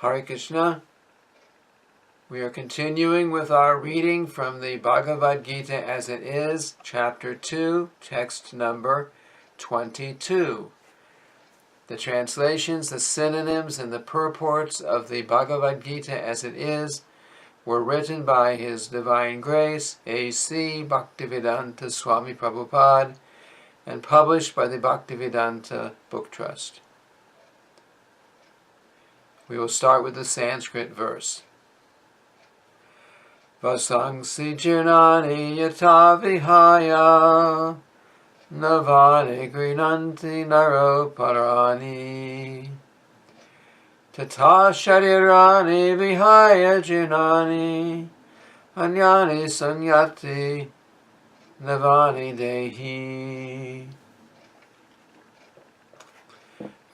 Hare Krishna. We are continuing with our reading from the Bhagavad Gita as it is, Chapter 2, text number 22. The translations, the synonyms, and the purports of the Bhagavad Gita as it is were written by His Divine Grace, A.C. Bhaktivedanta Swami Prabhupada, and published by the Bhaktivedanta Book Trust. We will start with the Sanskrit verse. Vasangsi jirnani yata vihaya navani grinanti naro parani tata sharirani vihaya jirnani anyani sanyati navani dehi.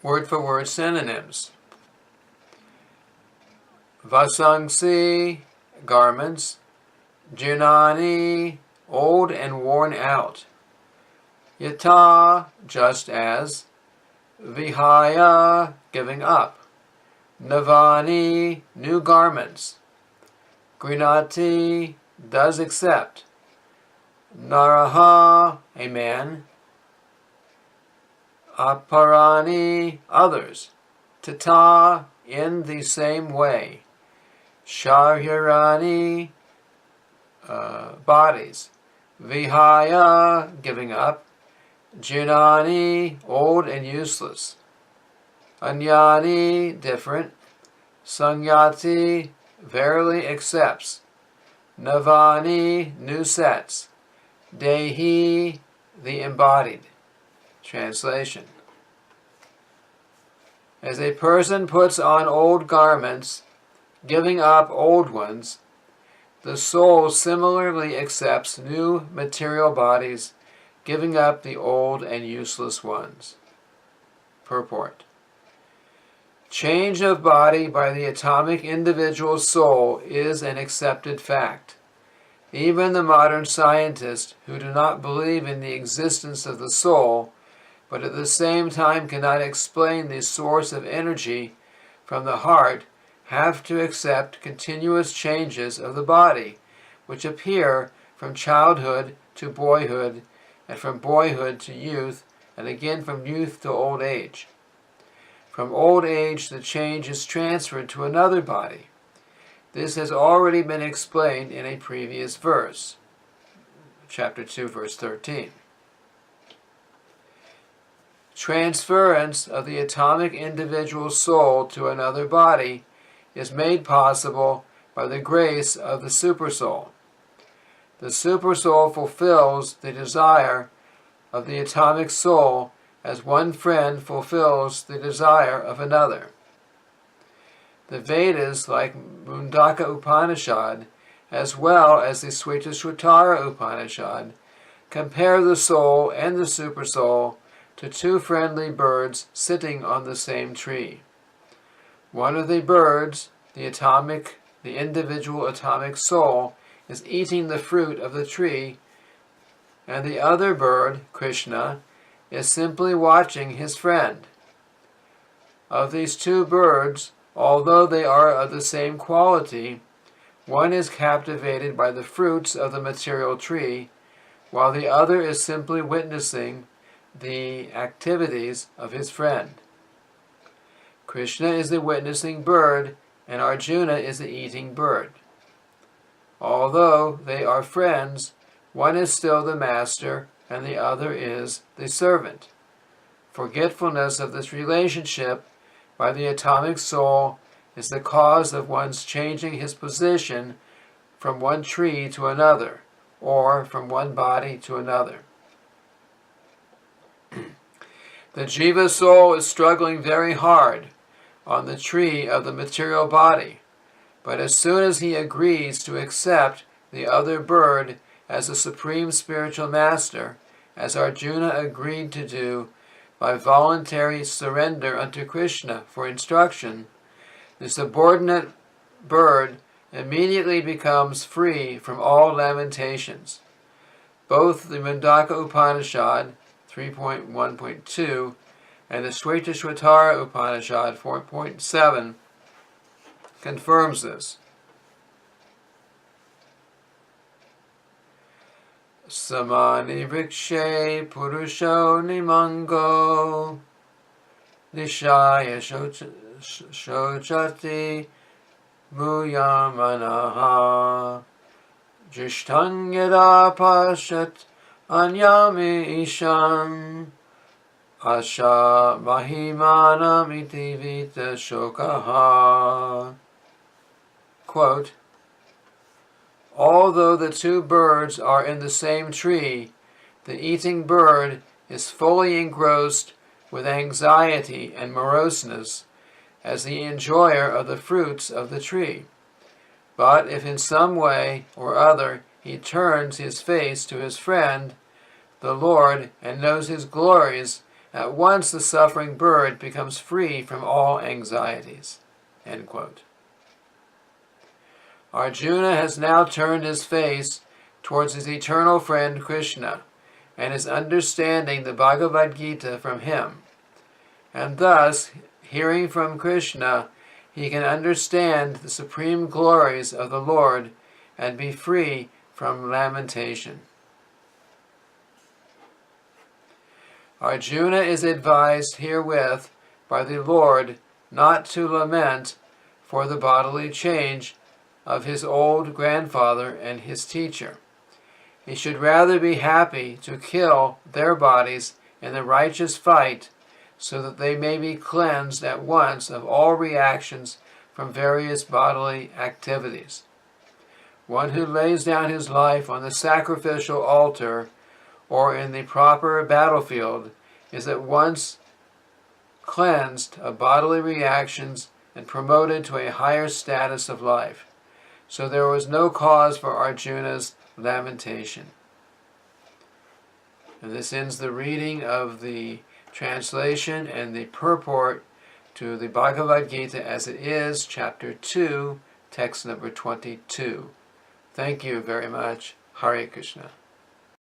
Word for word synonyms. Vasangsi, garments. Jirnani, old and worn out. Yata, just as. Vihaya, giving up. Navani, new garments. Grinati, does accept. Naraha, a man. Aparani, others. Tata, in the same way. Sharirani, bodies. Vihaya, giving up. Jirnani, old and useless. Anyani, different. Sanyati, verily accepts. Navani, new sets. Dehi, the embodied. Translation. As a person puts on old garments, giving up old ones, the soul similarly accepts new material bodies, giving up the old and useless ones. Purport. Change of body by the atomic individual soul is an accepted fact. Even the modern scientists who do not believe in the existence of the soul, but at the same time cannot explain the source of energy from the heart, have to accept continuous changes of the body, which appear from childhood to boyhood, and from boyhood to youth, and again from youth to old age. From old age, the change is transferred to another body. This has already been explained in a previous verse, chapter 2, verse 13. Transference of the atomic individual soul to another body is made possible by the grace of the Supersoul. The Supersoul fulfills the desire of the atomic soul as one friend fulfills the desire of another. The Vedas, like Mundaka Upanishad, as well as the Svetashvatara Upanishad, compare the soul and the Supersoul to two friendly birds sitting on the same tree. One of the birds, the individual atomic soul, is eating the fruit of the tree, and the other bird, Krishna, is simply watching his friend. Of these two birds, although they are of the same quality, one is captivated by the fruits of the material tree, while the other is simply witnessing the activities of his friend. Krishna is the witnessing bird, and Arjuna is the eating bird. Although they are friends, one is still the master, and the other is the servant. Forgetfulness of this relationship by the atomic soul is the cause of one's changing his position from one tree to another, or from one body to another. The Jiva soul is struggling very hard on the tree of the material body, but as soon as he agrees to accept the other bird as a supreme spiritual master, as Arjuna agreed to do by voluntary surrender unto Krishna for instruction, the subordinate bird immediately becomes free from all lamentations. Both the Mundaka Upanishad 3.1.2 and the Svetashvatara Upanishad 4.7 confirms this. Samani Vrikshe Purusho Nimango Nishaya Shochati Muyamanaha Jishtang Yada Pashat Anyami Isham Asha Mahimanam Iti Vita Shokaha. Quote, although the two birds are in the same tree, the eating bird is fully engrossed with anxiety and moroseness as the enjoyer of the fruits of the tree. But if in some way or other he turns his face to his friend, the Lord, and knows his glories, at once the suffering bird becomes free from all anxieties. End quote. Arjuna has now turned his face towards his eternal friend Krishna and is understanding the Bhagavad Gita from him. And thus, hearing from Krishna, he can understand the supreme glories of the Lord and be free from lamentation. Arjuna is advised herewith by the Lord not to lament for the bodily change of his old grandfather and his teacher. He should rather be happy to kill their bodies in the righteous fight so that they may be cleansed at once of all reactions from various bodily activities. One who lays down his life on the sacrificial altar or in the proper battlefield is at once cleansed of bodily reactions and promoted to a higher status of life. So there was no cause for Arjuna's lamentation. And this ends the reading of the translation and the purport to the Bhagavad Gita as it is, Chapter 2, text number 22. Thank you very much. Hare Krishna.